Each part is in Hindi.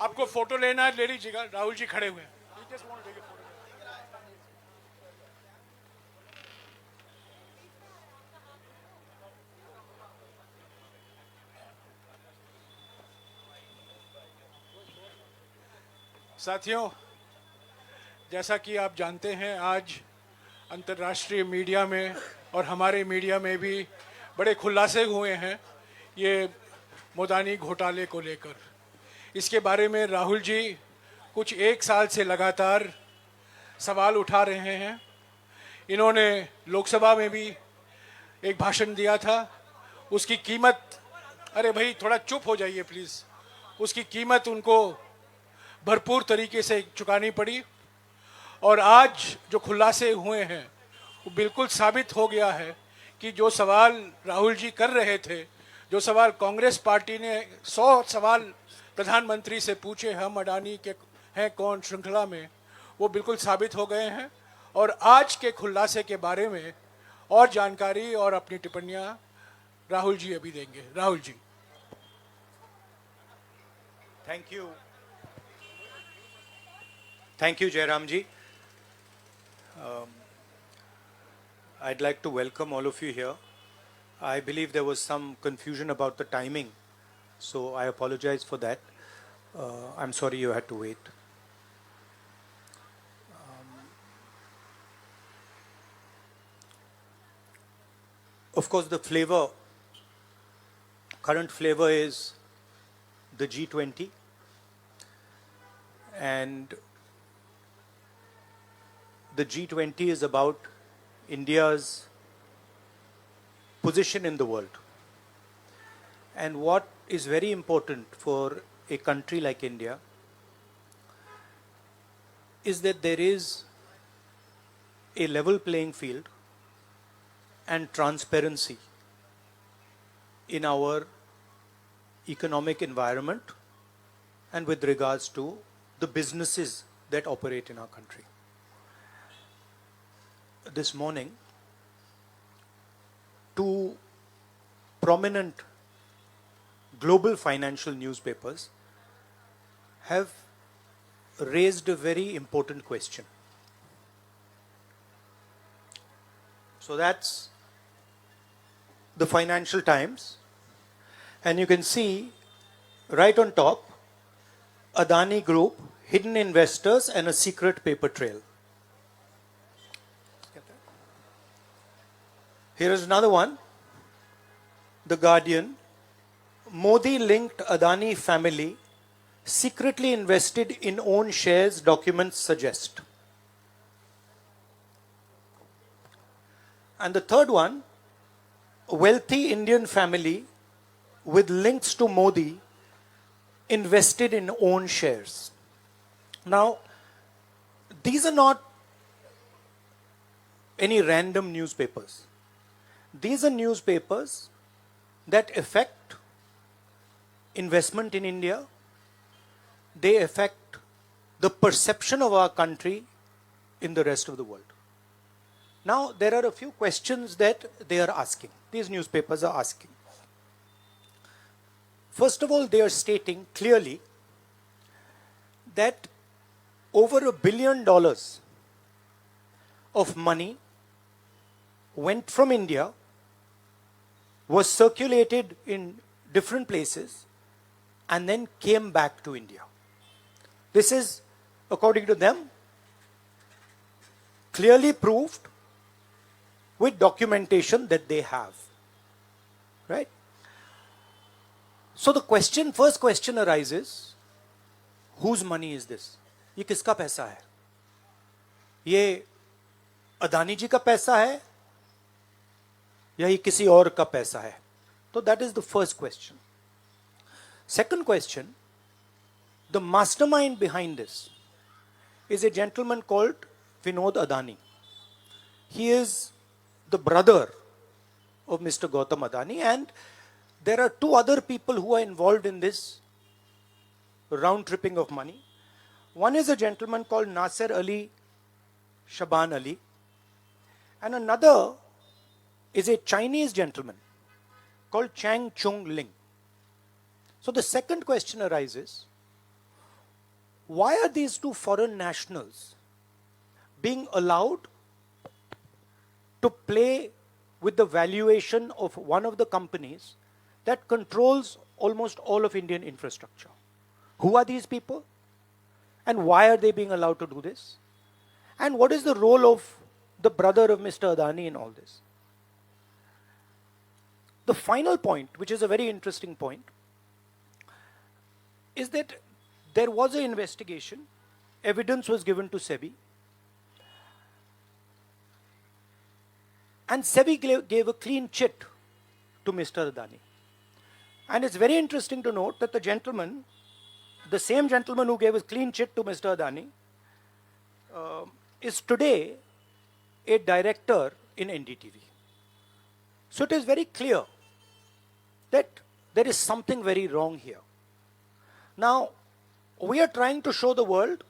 आपको फोटो लेना है ले लीजिएगा, राहुल जी खड़े हुए हैं। साथियों, जैसा कि आप जानते हैं, आज अंतर्राष्ट्रीय मीडिया में और हमारे मीडिया में भी बड़े खुलासे हुए हैं ये मोदानी घोटाले को लेकर। इसके बारे में राहुल जी कुछ एक साल से लगातार सवाल उठा रहे हैं। इन्होंने लोकसभा में भी एक भाषण दिया था। उसकी कीमत, अरे भाई थोड़ा चुप हो जाइए प्लीज़, उसकी कीमत उनको भरपूर तरीके से चुकानी पड़ी। और आज जो खुलासे हुए हैं वो बिल्कुल साबित हो गया है कि जो सवाल राहुल जी कर रहे थे, जो सवाल कांग्रेस पार्टी ने 100 सवाल प्रधानमंत्री से पूछे हम अडानी के हैं कौन श्रृंखला में, वो बिल्कुल साबित हो गए हैं। और आज के खुलासे के बारे में और जानकारी और अपनी टिप्पणियां राहुल जी अभी देंगे। Rahul ji. Thank you. Thank you, Jairam ji. I'd like to welcome all of you here. I believe there was some confusion about the timing, so I apologize for that. I'm sorry you had to wait. Of course, the flavor, current flavor is the G20, and the G20 is about India's position in the world. And what is very important for a country like India is that there is a level playing field and transparency in our economic environment and with regards to the businesses that operate in our country. This morning, two prominent global financial newspapers have raised a very important question. So that's the Financial Times, and you can see right on top, Adani Group, hidden investors and a secret paper trail. Here is another one, The Guardian, Modi linked Adani family, secretly invested in own shares, documents suggest. And the third one, a wealthy Indian family with links to Modi invested in own shares. Now, these are not any random newspapers. These are newspapers that affect investment in India. They affect the perception of our country in the rest of the world. Now, there are a few questions that they are asking. These newspapers are asking. First of all, they are stating clearly that over $1 billion of money went from India, was circulated in different places, and then came back to India. This is, according to them, clearly proved with documentation that they have. Right? So the question, first question arises, whose money is this? ये किसका पैसा है? ये अदानी जी का पैसा है या ये किसी और का पैसा है? So that is the first question. Second question, the mastermind behind this is a gentleman called Vinod Adani. He is the brother of Mr. Gautam Adani, and there are two other people who are involved in this round tripping of money. One is a gentleman called Nasser Ali Shaban Ali, and another is a Chinese gentleman called Chang Chung Ling. So the second question arises, why are these two foreign nationals being allowed to play with the valuation of one of the companies that controls almost all of Indian infrastructure? Who are these people? And why are they being allowed to do this? And what is the role of the brother of Mr. Adani in all this? The final point, which is a very interesting point, is that there was an investigation, evidence was given to SEBI, and SEBI gave a clean chit to Mr. Adani. And it's very interesting to note that the same gentleman who gave a clean chit to Mr. Adani, is today a director in NDTV. So it is very clear that there is something very wrong here. Now, we are trying to show the world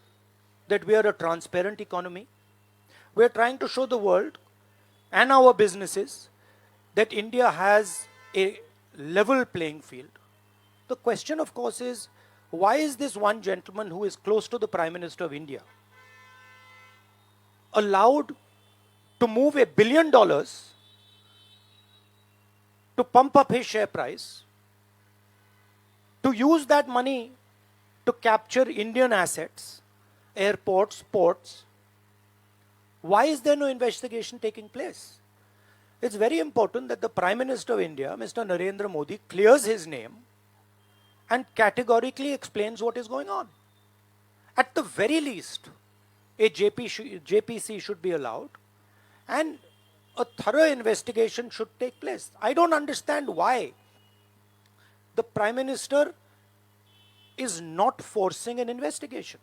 that we are a transparent economy. We are trying to show the world and our businesses that India has a level playing field. The question, of course, is why is this one gentleman who is close to the Prime Minister of India allowed to move $1 billion to pump up his share price, to use that money to capture Indian assets, airports, ports? Why is there no investigation taking place? It's very important that the Prime Minister of India, Mr. Narendra Modi, clears his name and categorically explains what is going on. At the very least, a JPC should be allowed and a thorough investigation should take place. I don't understand why the Prime Minister is not forcing an investigation.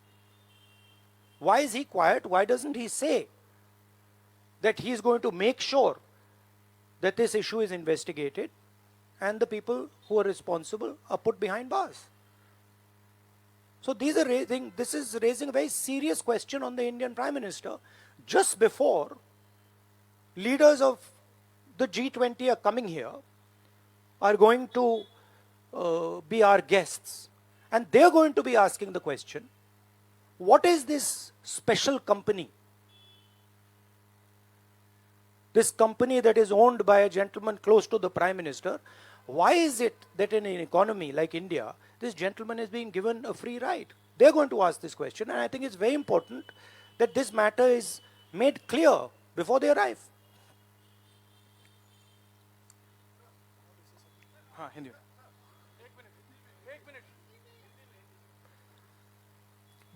Why is he quiet? Why doesn't he say that he is going to make sure that this issue is investigated and the people who are responsible are put behind bars? So this is raising a very serious question on the Indian Prime Minister just before leaders of the G20 are coming here, are going to be our guests, and they're going to be asking the question, what is this special company? This company that is owned by a gentleman close to the Prime Minister, why is it that in an economy like India, this gentleman is being given a free ride? They're going to ask this question, and I think it's very important that this matter is made clear before they arrive. हाँ, हिंदी में।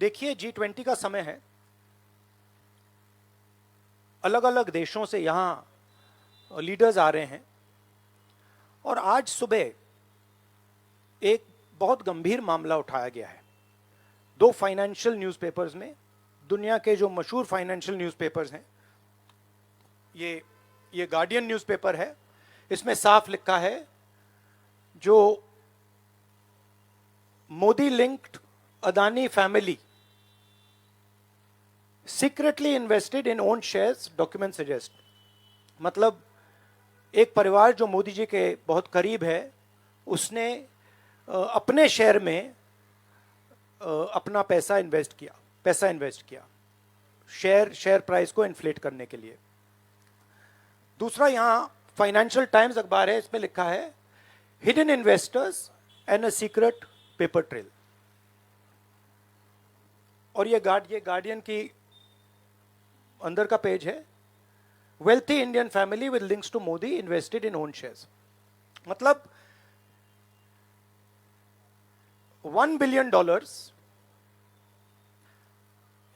देखिए, G20 का समय है, अलग अलग देशों से यहाँ लीडर्स आ रहे हैं, और आज सुबह एक बहुत गंभीर मामला उठाया गया है। दो फाइनेंशियल न्यूज़पेपर्स में, दुनिया के जो मशहूर फाइनेंशियल न्यूज़पेपर्स हैं, ये गार्डियन न्यूज़पेपर है, इसमें साफ लिखा है, जो Modi linked Adani family secretly invested in own shares, document suggest. मतलब एक परिवार जो मोदी जी के बहुत करीब है, उसने अपने शेयर में अपना पैसा इन्वेस्ट किया शेयर प्राइस को इन्फ्लेट करने के लिए। दूसरा, यहाँ फाइनेंशियल टाइम्स अखबार है, इसमें लिखा है hidden investors and a secret paper trail. और ये गार्डियन की अंदर का पेज है, wealthy Indian family with links to Modi invested in own shares. मतलब $1 बिलियन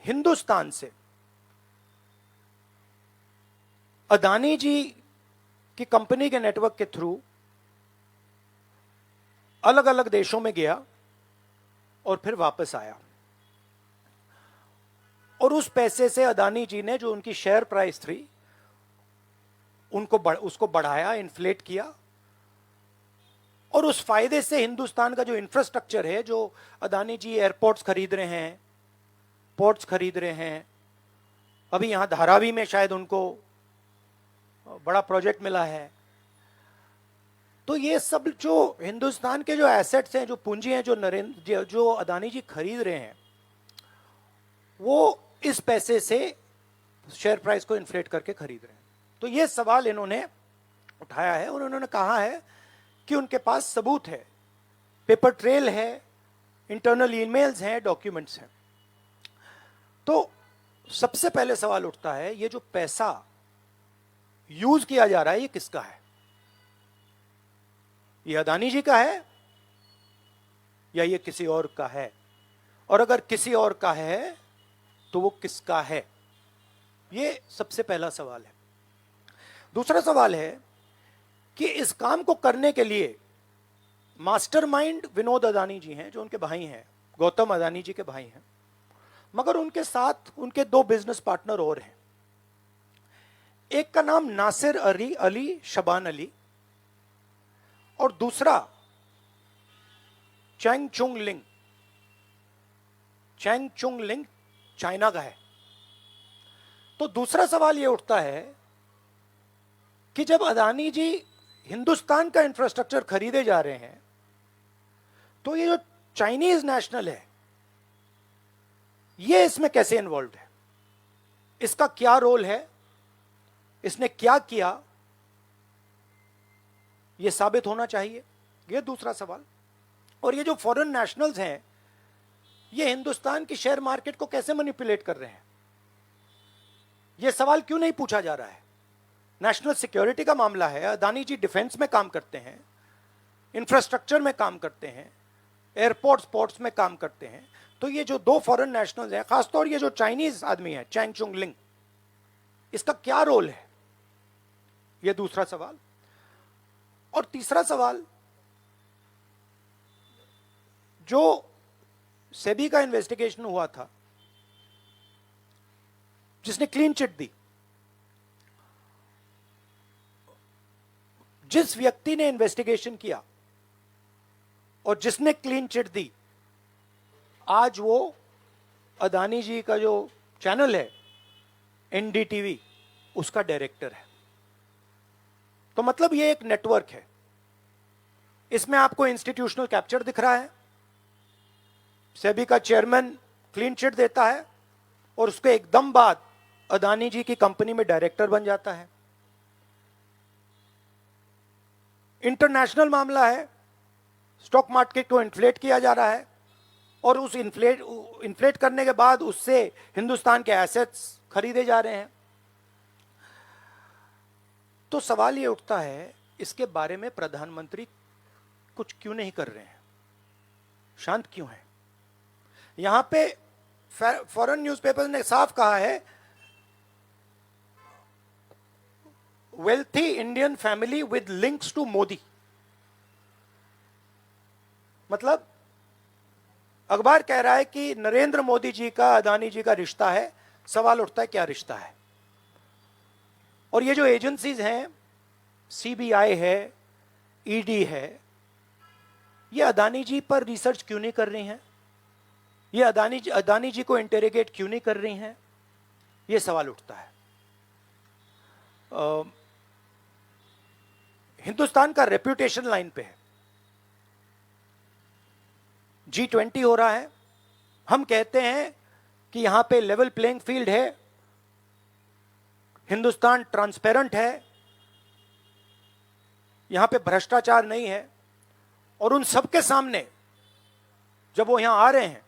हिंदुस्तान से अदानी जी की कंपनी के नेटवर्क के थ्रू अलग अलग देशों में गया और फिर वापस आया, और उस पैसे से अदानी जी ने जो उनकी शेयर प्राइस थी उसको बढ़ाया, इन्फ्लेट किया, और उस फायदे से हिंदुस्तान का जो इंफ्रास्ट्रक्चर है, जो अदानी जी एयरपोर्ट्स खरीद रहे हैं, पोर्ट्स खरीद रहे हैं, अभी यहां धारावी में शायद उनको बड़ा प्रोजेक्ट मिला है, तो ये सब जो हिंदुस्तान के जो एसेट्स हैं, जो पूंजी हैं, जो अदानी जी खरीद रहे हैं, वो इस पैसे से शेयर प्राइस को इन्फ्लेट करके खरीद रहे हैं। तो ये सवाल इन्होंने उठाया है और उन्होंने कहा है कि उनके पास सबूत है, पेपर ट्रेल है, इंटरनल ईमेल्स हैं, डॉक्यूमेंट्स हैं। तो सबसे पहले सवाल उठता है, ये जो पैसा यूज किया जा रहा है ये किसका है? ये अदानी जी का है या ये किसी और का है? और अगर किसी और का है तो वो किसका है? ये सबसे पहला सवाल है। दूसरा सवाल है कि इस काम को करने के लिए मास्टरमाइंड विनोद अदानी जी हैं, जो उनके भाई हैं, गौतम अदानी जी के भाई हैं, मगर उनके साथ उनके दो बिजनेस पार्टनर और हैं। एक का नाम नासिर अली शबान अली और दूसरा चैंग चुंग लिंग। चैंग चुंग लिंग चाइना का है। तो दूसरा सवाल यह उठता है कि जब अदानी जी हिंदुस्तान का इंफ्रास्ट्रक्चर खरीदे जा रहे हैं तो ये जो चाइनीज नेशनल है ये इसमें कैसे इन्वॉल्व है? इसका क्या रोल है? इसने क्या किया? यह साबित होना चाहिए। यह दूसरा सवाल। और ये जो फॉरेन नेशनल्स हैं ये हिंदुस्तान की शेयर मार्केट को कैसे मैनिपुलेट कर रहे हैं? यह सवाल क्यों नहीं पूछा जा रहा है? नेशनल सिक्योरिटी का मामला है। अदानी जी डिफेंस में काम करते हैं, इंफ्रास्ट्रक्चर में काम करते हैं, एयरपोर्ट्स पोर्ट्स में काम करते हैं। तो ये जो दो फॉरेन नेशनल्स हैं, खासतौर ये जो चाइनीज आदमी है चैंग चुंग लिंग, इसका क्या रोल है? यह दूसरा सवाल। और तीसरा सवाल, जो सेबी का इन्वेस्टिगेशन हुआ था जिसने क्लीन चिट दी, जिस व्यक्ति ने इन्वेस्टिगेशन किया और जिसने क्लीन चिट दी, आज वो अदानी जी का जो चैनल है एनडीटीवी, उसका डायरेक्टर है। तो मतलब ये एक नेटवर्क है। इसमें आपको इंस्टीट्यूशनल कैप्चर दिख रहा है। सेबी का चेयरमैन क्लीन चिट देता है और उसके एकदम बाद अदानी जी की कंपनी में डायरेक्टर बन जाता है। इंटरनेशनल मामला है, स्टॉक मार्केट को इन्फ्लेट किया जा रहा है और उस इन्फ्लेट करने के बाद उससे हिंदुस्तान के एसेट्स खरीदे जा रहे हैं। तो सवाल ये उठता है, इसके बारे में प्रधानमंत्री कुछ क्यों नहीं कर रहे हैं? शांत क्यों है? यहां पे फॉरेन न्यूज़पेपर ने साफ कहा है, wealthy Indian family with links to Modi. मतलब अखबार कह रहा है कि नरेंद्र मोदी जी का अदानी जी का रिश्ता है। सवाल उठता है क्या रिश्ता है? और ये जो एजेंसीज हैं, सीबीआई है, ईडी है, ये अदानी जी पर रिसर्च क्यों नहीं कर रही हैं? ये अदानी जी को इंटेरोगेट क्यों नहीं कर रही हैं? ये सवाल उठता है। हिंदुस्तान का रेप्यूटेशन लाइन पे है। G20 हो रहा है। हम कहते हैं कि यहां पे लेवल प्लेइंग फील्ड है, हिंदुस्तान ट्रांसपेरेंट है, यहां पे भ्रष्टाचार नहीं है। और उन सबके सामने जब वो यहां आ रहे हैं,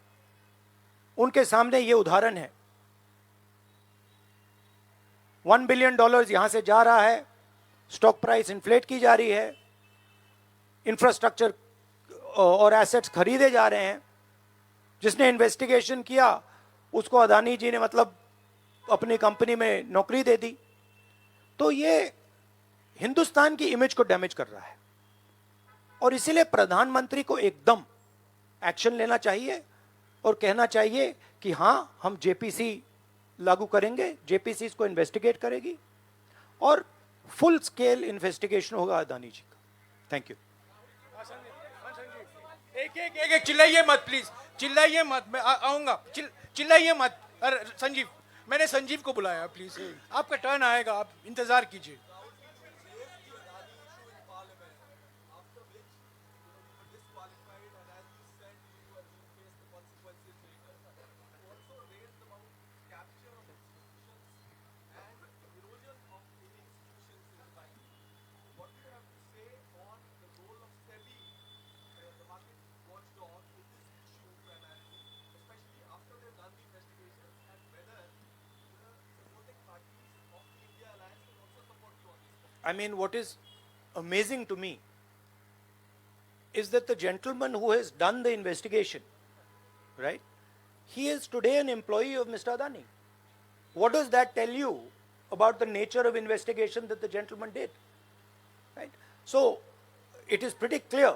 उनके सामने ये उदाहरण है। $1 बिलियन यहां से जा रहा है, स्टॉक प्राइस इन्फ्लेट की जा रही है, इंफ्रास्ट्रक्चर और एसेट्स खरीदे जा रहे हैं। जिसने इन्वेस्टिगेशन किया उसको अदानी जी ने मतलब अपनी कंपनी में नौकरी दे दी। तो ये हिंदुस्तान की इमेज को डैमेज कर रहा है और इसीलिए प्रधानमंत्री को एकदम एक्शन लेना चाहिए और कहना चाहिए कि हां, हम जेपीसी लागू करेंगे, जेपीसी इसको इन्वेस्टिगेट करेगी और फुल स्केल इन्वेस्टिगेशन होगा अदानी जी का। Thank you. एक चिल्लाइए मत प्लीज, चिल्लाइए मत, मैं आऊंगा। चिल्लाइए मत। अरे संजीव, मैंने संजीव को बुलाया, प्लीज आपका टर्न आएगा, आप इंतजार कीजिए। I mean, what is amazing to me is that the gentleman who has done the investigation, right, he is today an employee of Mr. Adani. What does that tell you about the nature of investigation that the gentleman did? Right? So, it is pretty clear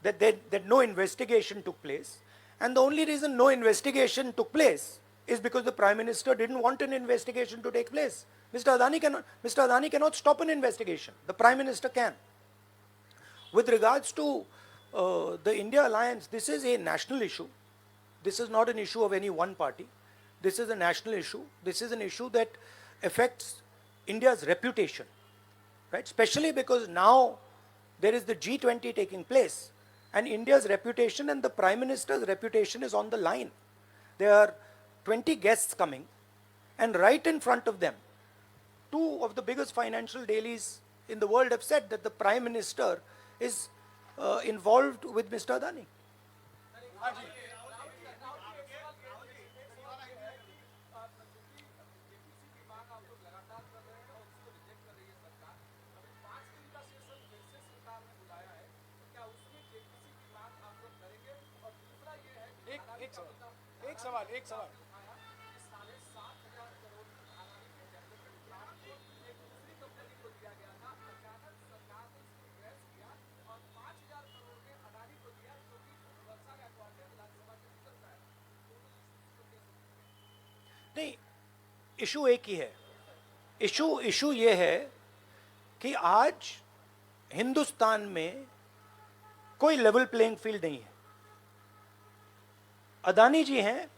that no investigation took place, and the only reason no investigation took place is because the Prime Minister didn't want an investigation to take place. Mr. Adani cannot stop an investigation. The Prime Minister can. With regards to the India alliance, this is a national issue. This is not an issue of any one party. This is a national issue. This is an issue that affects India's reputation, right? Especially because now there is the G20 taking place, and India's reputation and the Prime Minister's reputation is on the line. There are 20 guests coming, and right in front of them, two of the biggest financial dailies in the world have said that the Prime Minister is involved with Mr. Adani. एक सवाल नहीं, इशू एक ही है. इशू ये है कि आज हिंदुस्तान में कोई लेवल प्लेइंग फील्ड नहीं है. अदानी जी हैं,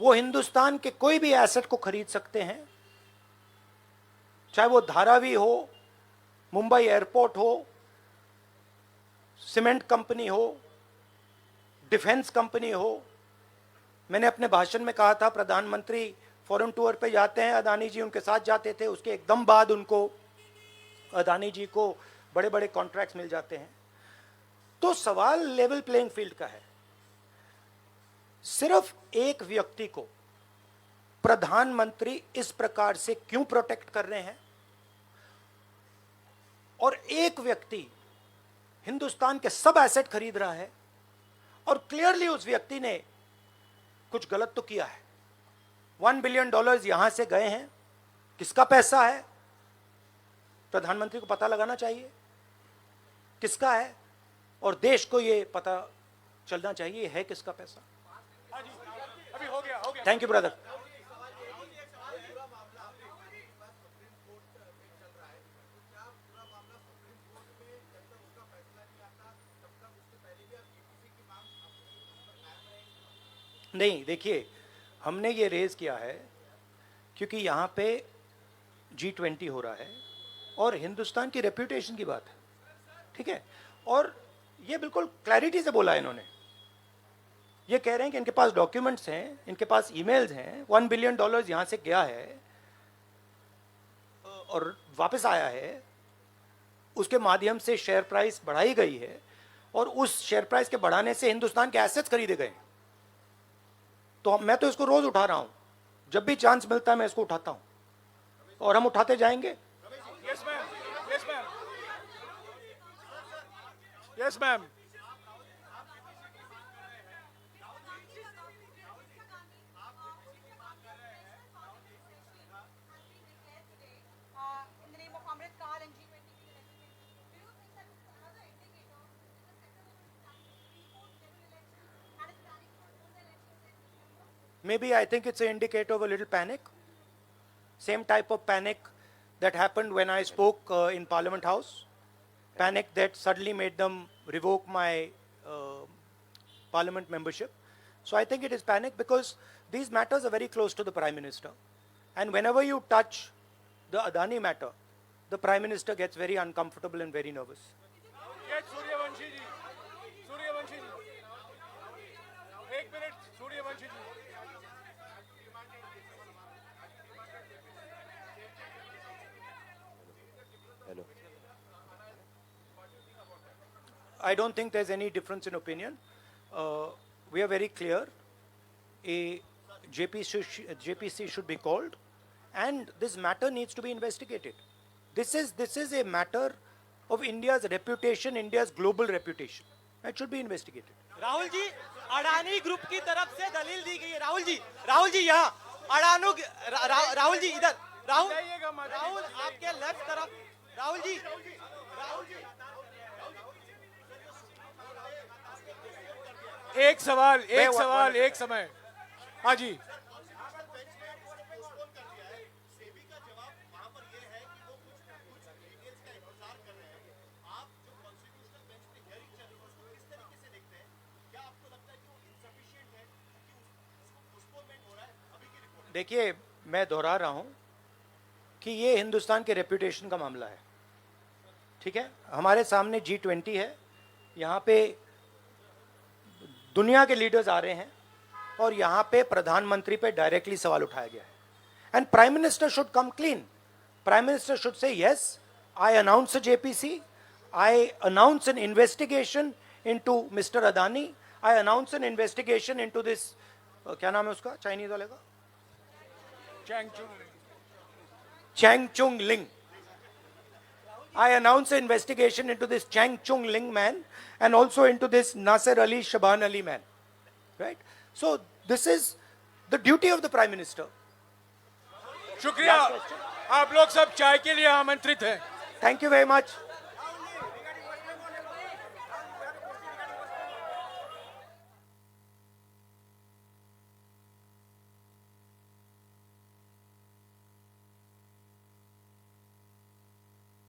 वो हिंदुस्तान के कोई भी एसेट को खरीद सकते हैं, चाहे वो धारावी हो, मुंबई एयरपोर्ट हो, सीमेंट कंपनी हो, डिफेंस कंपनी हो. मैंने अपने भाषण में कहा था प्रधानमंत्री फॉरेन टूर पे जाते हैं, अदानी जी उनके साथ जाते थे, उसके एकदम बाद उनको अदानी जी को बड़े बड़े कॉन्ट्रैक्ट्स मिल जाते हैं. तो सवाल लेवल प्लेइंग फील्ड का है. सिर्फ एक व्यक्ति को प्रधानमंत्री इस प्रकार से क्यों प्रोटेक्ट कर रहे हैं, और एक व्यक्ति हिंदुस्तान के सब एसेट खरीद रहा है, और क्लियरली उस व्यक्ति ने कुछ गलत तो किया है. $1 बिलियन यहां से गए हैं, किसका पैसा है? प्रधानमंत्री को पता लगाना चाहिए किसका है, और देश को यह पता चलना चाहिए है किसका पैसा. अभी हो गया. Thank you brother. नहीं, देखिए, हमने ये रेज किया है क्योंकि यहाँ पे G20 हो रहा है और हिंदुस्तान की रेप्यूटेशन की बात है, ठीक है. और ये बिल्कुल क्लैरिटी से बोला है इन्होंने. ये कह रहे हैं कि इनके पास डॉक्यूमेंट्स हैं, इनके पास ईमेल्स हैं, $1 बिलियन यहाँ से गया है और वापस आया है, उसके माध्यम से शेयर प्राइस बढ़ाई गई है, और उस शेयर प्राइस के बढ़ाने से हिंदुस्तान के एसेट्स खरीदे गए. तो मैं तो इसको रोज उठा रहा हूं, जब भी चांस मिलता है मैं इसको उठाता हूं, और हम उठाते जाएंगे. Yes ma'am. Yes ma'am. Maybe I think it's an indicator of a little panic. Same type of panic that happened when I spoke in Parliament House. Panic that suddenly made them revoke my Parliament membership. So I think it is panic because these matters are very close to the Prime Minister. And whenever you touch the Adani matter, the Prime Minister gets very uncomfortable and very nervous. Yes, Suryavanshi ji. एक minute, Suryavanshi ji. Hello. I don't think there's any difference in opinion. We are very clear. A JPC should be called, and this matter needs to be investigated. This is a matter of India's reputation, India's global reputation. That should be investigated. Rahul ji, Adani group की तरफ से दलील दी गई है। राहुल जी यहाँ राहुल जी इधर, राहुल आपके लेफ्ट तरफ, राहुल जी एक सवाल एक समय। हाँ जी, देखिए, मैं दोहरा रहा हूं कि ये हिंदुस्तान के रेपुटेशन का मामला है, ठीक है। हमारे सामने G20 है, यहाँ पे दुनिया के लीडर्स आ रहे हैं और यहाँ पे प्रधानमंत्री पे डायरेक्टली सवाल उठाया गया है। And prime minister should come clean. Prime minister should say yes, I announce a JPC, I announce an investigation into Mr. Adani, I announce an investigation into this क्या नाम है उसका चाइनीज वाले का, Chang Chung Ling. I announce an investigation into this Chang Chung Ling man and also into this Nasser Ali Shaban Ali man. Right? So this is the duty of the Prime Minister. शुक्रिया। आप लोग सब चाय के लिए आमंत्रित हैं। Thank you very much.